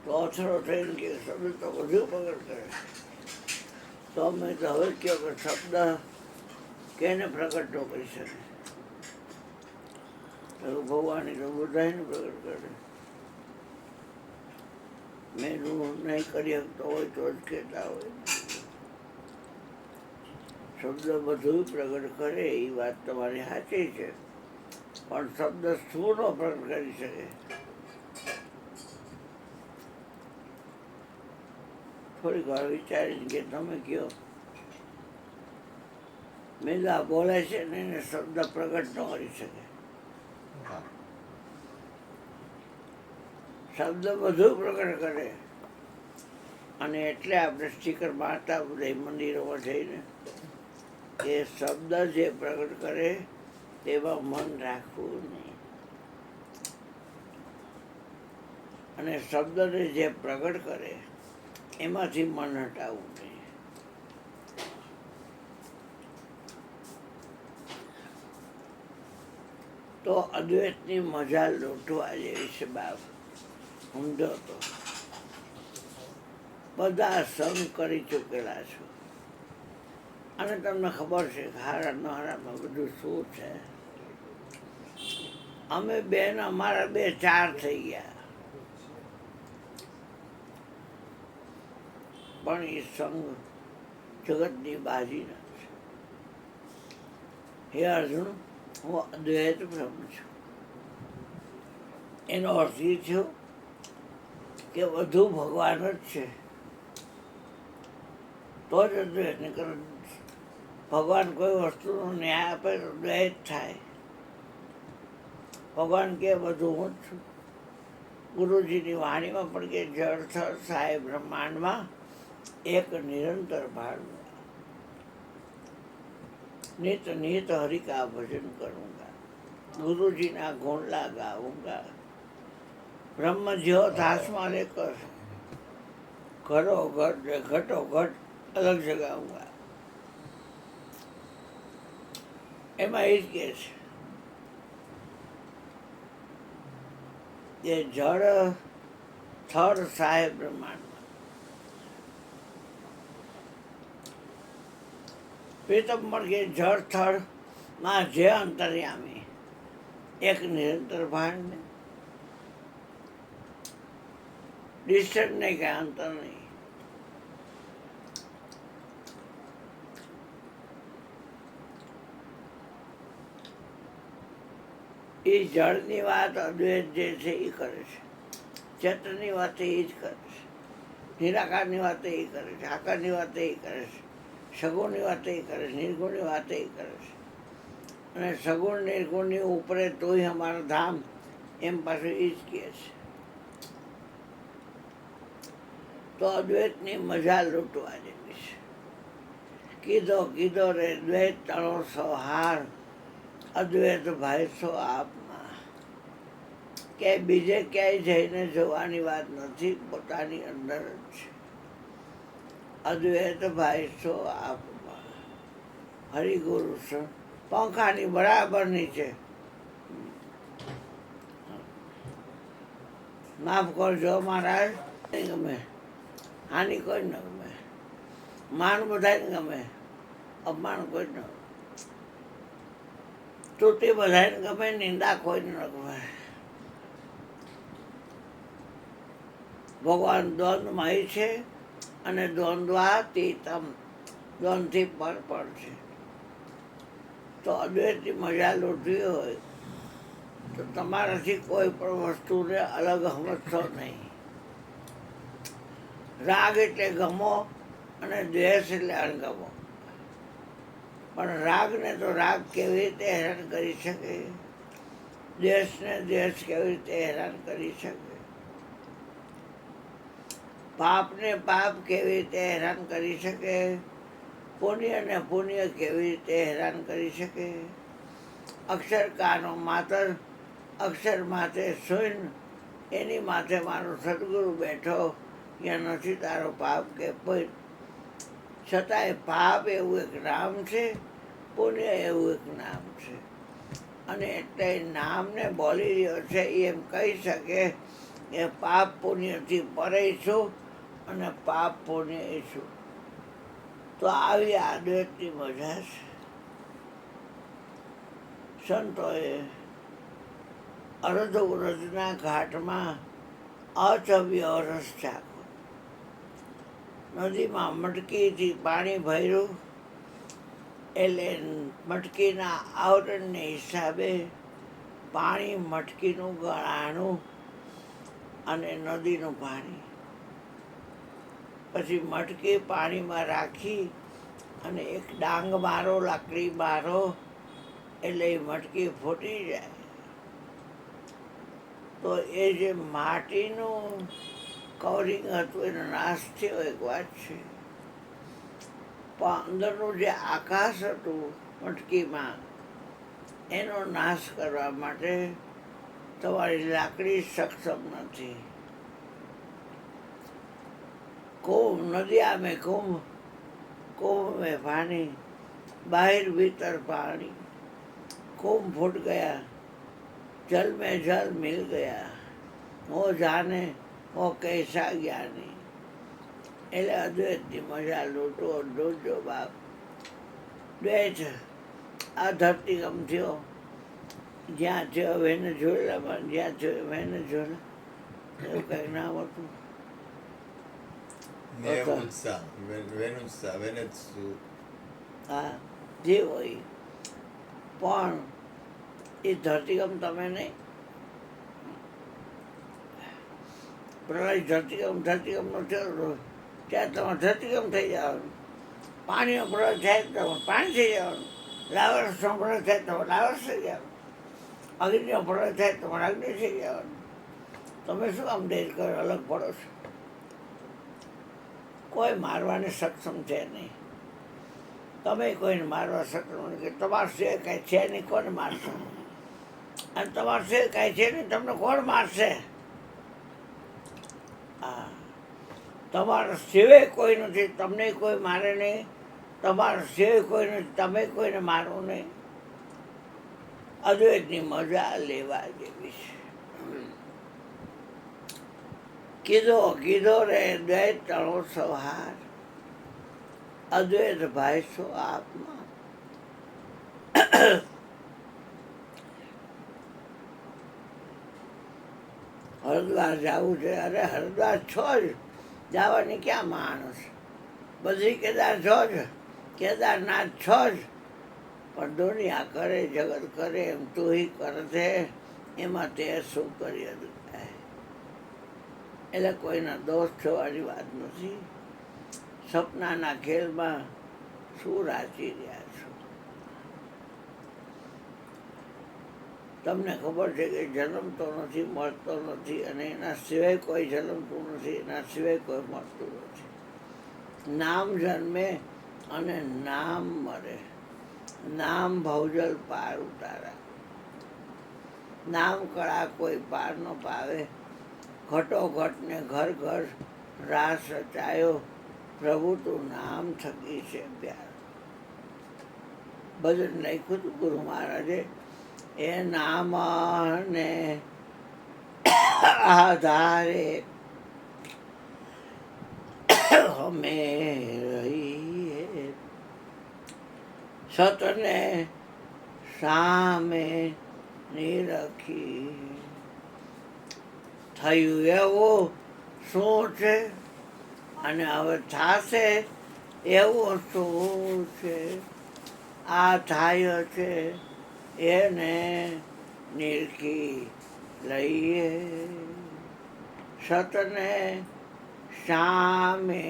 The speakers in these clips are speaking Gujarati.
તો અથડો થઈને કે શબ્દ તો વધુ પ્રગટ કરે. તો અમે તો હવે કહ્યું કે શબ્દ કેને પ્રગટ ન કરી શકે? તો ભગવાન તો બધાને પ્રગટ કરે. મેં નહીં કરી શકતો હોય તો જ કહેતા હોય. શબ્દ બધું પ્રગટ કરે એ વાત તમારી સાચી છે, પણ શબ્દ શું ન પ્રગટ કરી શકે? થોડીક વાર વિચારીને કે તમે કહો. મેદા બોલે છે ને એને શબ્દ પ્રગટ ન કરી શકે. શબ્દ બધું પ્રગટ કરે. અને એટલે આપણે સ્ટીકર મારતા બધા મંદિરોમાં જઈને કે શબ્દ જે પ્રગટ કરે તેમાં મન રાખવું નહીં, અને શબ્દને જે પ્રગટ કરે એમાંથી મન હટાવવું નહીં. તો અદ્વૈતની મજા લૂંટવા જેવી છે બાપ. સમજો તો બધા સંગ કરી ચૂકેલા છો, અને તમને ખબર છે કે હારા ન હારામાં બધું શું છે. અમે બેન અમારા 2-4 થઈ ગયા, પણ એ સંગ જગતની બાજી નથી. હે અર્જુન, હું અદ્વૈત બ્રહ્મ છું. એનો અર્થ એ થયો કે વધુ ભગવાન જ છે તો જ અદ્વૈત. ભગવાન કોઈ વસ્તુનો ન્યાય આપે તો દ્વૈત થાય. ભગવાન કે બધું હું જ છું. ગુરુજીની વાણીમાં પણ કે જળ થળ સાહેબ બ્રહ્માંડમાં એક નિરંતર ભાડું. નિત નિત હરિ કા ભજન કरूंगा, ગુરુજીના ગુણલા ગાऊंगा, બ્રહ્મ જ્યોત હાથમાં લેકર ઘરો ઘટ ઘટો ઘટ અલગ જગાऊंगा. એમાં એ જ કહે છે કે જળ થળ સાહેબ બ્રહ્માંડમાં પ્રીતમ પણ કે જળ થળમાં જે અંતર્યામી એક નિરંતર ભાંડ, ડિસ્ટન્સ નહીં કે અંતર નહીં. એ જળની વાત અદ્વૈત જે છે એ કરે છે, ચેતનની વાત એ જ કરે છે, નિરાકારની વાત એ કરે છે, આકારની વાત એ કરે છે, સગુણની વાત એ કરે છે, નિર્ગુણની વાત એ કરે છે. અને સગુણ નિર્ગુણની ઉપરે તોય અમારું ધામ, એમ પાછું એ જ કહે છે. તો અદ્વૈતની મજા લૂંટવા જેવી છે. કીધો કીધો રે દ્વૈત તણો સહાર, અદ્વૈત ભાઈ સો આપમાં. કે બીજે ક્યાંય જઈને જોવાની વાત નથી, પોતાની અંદર જ છે. અદ્વૈત ભાઈ સો આપમાં, હરિગુરુ પંખાની બરાબર નીચે. માફ કરજો મહારાજ, નહીં ગમે, હાનિ કોઈ ન ગમે, માન બધાને ગમે, અપમાન કોઈ ન ગમે, તૂટી બધાને ગમે, નિંદા કોઈને ન ગમે. ભગવાન દ્વંદ્વમય છે અને દ્વંદ્વાતીતમ, દ્વંદથી પર છે. તો અદ્વૈતની મજા લૂંટવી હોય તો તમારાથી કોઈ પણ વસ્તુને અલગ સમજશો નહીં. રાગ એટલે ગમો અને દ્વેષ એટલે અણગમો. પણ રાગને તો રાગ કેવી રીતે હેરાન કરી શકે, દ્વેષને દ્વેષ કેવી રીતે હેરાન કરી શકે, પાપને પાપ કેવી રીતે હેરાન કરી શકે, પુણ્યને પુણ્ય કેવી રીતે હેરાન કરી શકે. અક્ષર કાનો માતર અક્ષર માથે શૂન્ય, એની માથે મારો સદગુરુ બેઠો, ત્યાં નથી તારો પાપ કે કોઈ. છતાંય પાપ એવું એક નામ છે, પુણ્ય એવું એક નામ છે. અને એટલે નામને બોલી રહ્યો છે એમ કહી શકે એ પાપ પુણ્યથી પરે છું અને પાપ પુણ્ય છું. તો આવી આદતની મજા છે. સંતોએ અર્ધવ્રજના ઘાટમાં અચવ્ય રસ ચાખ્યો. નદીમાં મટકીથી પાણી ભર્યું, એટલે મટકીના આવરણને હિસાબે પાણી મટકીનું ગળાનું અને નદીનું પાણી. પછી મટકી પાણીમાં રાખી અને એક ડાંગ મારો, લાકડી મારો, એટલે એ મટકી ફૂટી જાય. તો એ જે માટીનું કવરિંગ હતું એનો નાશ થયો એક વાત છે. પણ અંદરનું જે આકાશ હતું મટકીમાં, એનો નાશ કરવા માટે તમારી લાકડી સક્ષમ નથી. કુંભ નદિયા મેં કુંભ, कुंभ में पानी, बाहर भीतर पानी. कुंभ फूट गया, जल में जल मिल गया. वो जाने वो कैसा ज्ञानी. એટલે અદ્વૈતની મજા લૂંટો, લૂંટજો બાપ. દ્વૈત આ ધરતીકંપ થયો, જ્યાં થયો વેનેઝુએલામાં, જ્યાં થયો વેનેઝુએલા, એવું કંઈક નામ હતું. હા, જે હોય. પણ એ ધરતીકંપ તમે નહીં, પ્રલય ધરતીકંપ નો થયો ત્યાં તમારે ધરતીકંપ થઈ જવાનું. પાણીનો પ્રલય થાય તો તમારે પાણી થઈ જવાનું. લાવરસનો પ્રલય થાય તો લાવરસ થઈ જવાનું. અગ્નિનો પ્રલય થાય તો તમારે અગ્નિ થઈ જવાનું. તમે શું આમ દેશ કરો, અલગ પડો છો? કોઈ મારવાને સક્ષમ છે નહીં. તમે કોઈને મારવા સક્ષમ નથી. તમારું સિવાય કાંઈ છે નહીં, કોને મારશો? અને તમારું સિવાય કાંઈ છે નહીં, તમને કોણ મારશે? હા, તમારા સિવાય કોઈ નથી, તમને કોઈ મારે નહીં. તમારા સિવાય કોઈ નથી, તમે કોઈને મારો નહીં. અદ્વૈતની મજા લેવા જેવી છે. કીધો કીધો રે દ્વૈત તણો સવાર, અદ્વૈત ભાઈ છો આપમાં. હરિદ્વાર જવું છે. અરે હરિદ્વાર છો જ, જવાની ક્યાં માણસ. બદ્રી કેદાર છો જ, કેદારનાથ છો જ. પણ દુનિયા કરે, જગત કરે, એમ તું હી કરે, એમાં તે શું કરી હતું? એટલે કોઈના દોષ થવાની વાત નથી. સપનાના ખેલમાં શું રાચી રહ્યા છો? તમને ખબર છે કે જન્મતો નથી, મળતો નથી, અને એના સિવાય કોઈ જન્મતું નથી, એના સિવાય કોઈ મળતું નથી. નામ જન્મે અને નામ મરે. નામ ભવજલ પાર ઉતારા. નામ કળા કોઈ પાર ન પાવે. ઘટોઘટ ને ઘર ઘર રાસ રચાયો, પ્રભુ તું નામ થકી છે પ્યાર. ભજન લખ્યું હતું ગુરુ મહારાજે. એ નામ ને આધારે અમે રહીએ, સતને સામે નિરખી. થયું એવું શું છે અને હવે થશે એવું શું છે? આ થાય છે એને નિરખી લઈએ, સતને સામે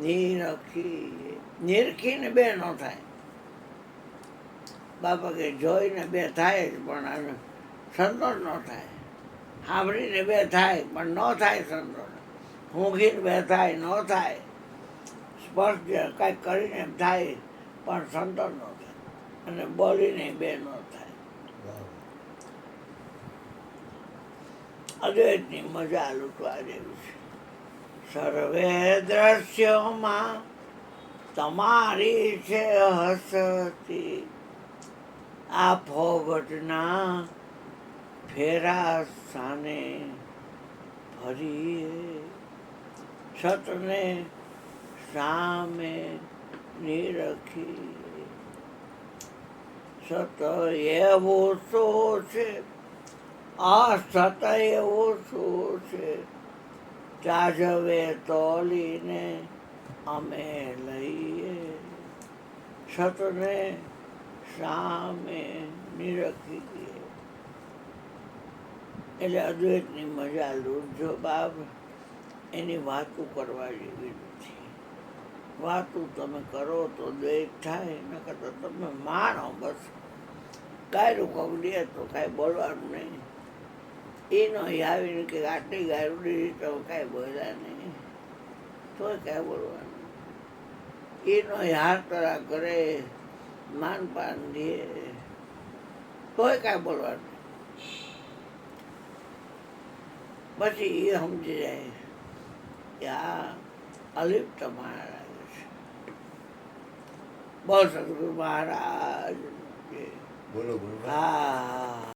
નિરખીએ. નિરખીને બે ન થાય. બાપા કે જોઈને બે થાય જ, પણ સંતોષ ન થાય. સાંભળીને બે થાય પણ ન થાય સંતોષ. ઊંઘીને બે થાય ન થાય. સ્પર્શ કાંઈક કરીને થાય પણ સંતોષ ન થાય. અને બોલીને બે ન થાય. અદ્વૈતની મજા લૂંટવા જેવી છે. સર્વે દ્રશ્યોમાં તમારી છે હસતી, આ ફોગટના ફેરા સાને હરિએ સતને સામે નિરખી. સત એવો શો છે, આ સત એવો શો છે, ચાજવે તોલીને અમે લઈએ. સતને સામે નિરખી. એટલે અદ્વૈતની મજા લૂંટજો બાપ, એની વાતું કરવા જેવી નથી. વાતું તમે કરો તો દ્વૈત થાય, નકર તો તમે માનો બસ. ગાયરું કોક દે તો કાંઈ બોલવાનું નહીં. એનો આવીને કે આટલી ગાયરું દીધી તો કાંઈ બોલ્યા નહીં, તોય કાંઈ બોલવાનું. એનો હાર તરા કરે, માનપાન દે, તોય કાંઈ બોલવાનું. પછી એ સમજી જાય કે આ અલિપ્ત મહારાજ છે. બોલ સદગુરુ મહારાજ. બોલો ગુરુભાઈ. હા.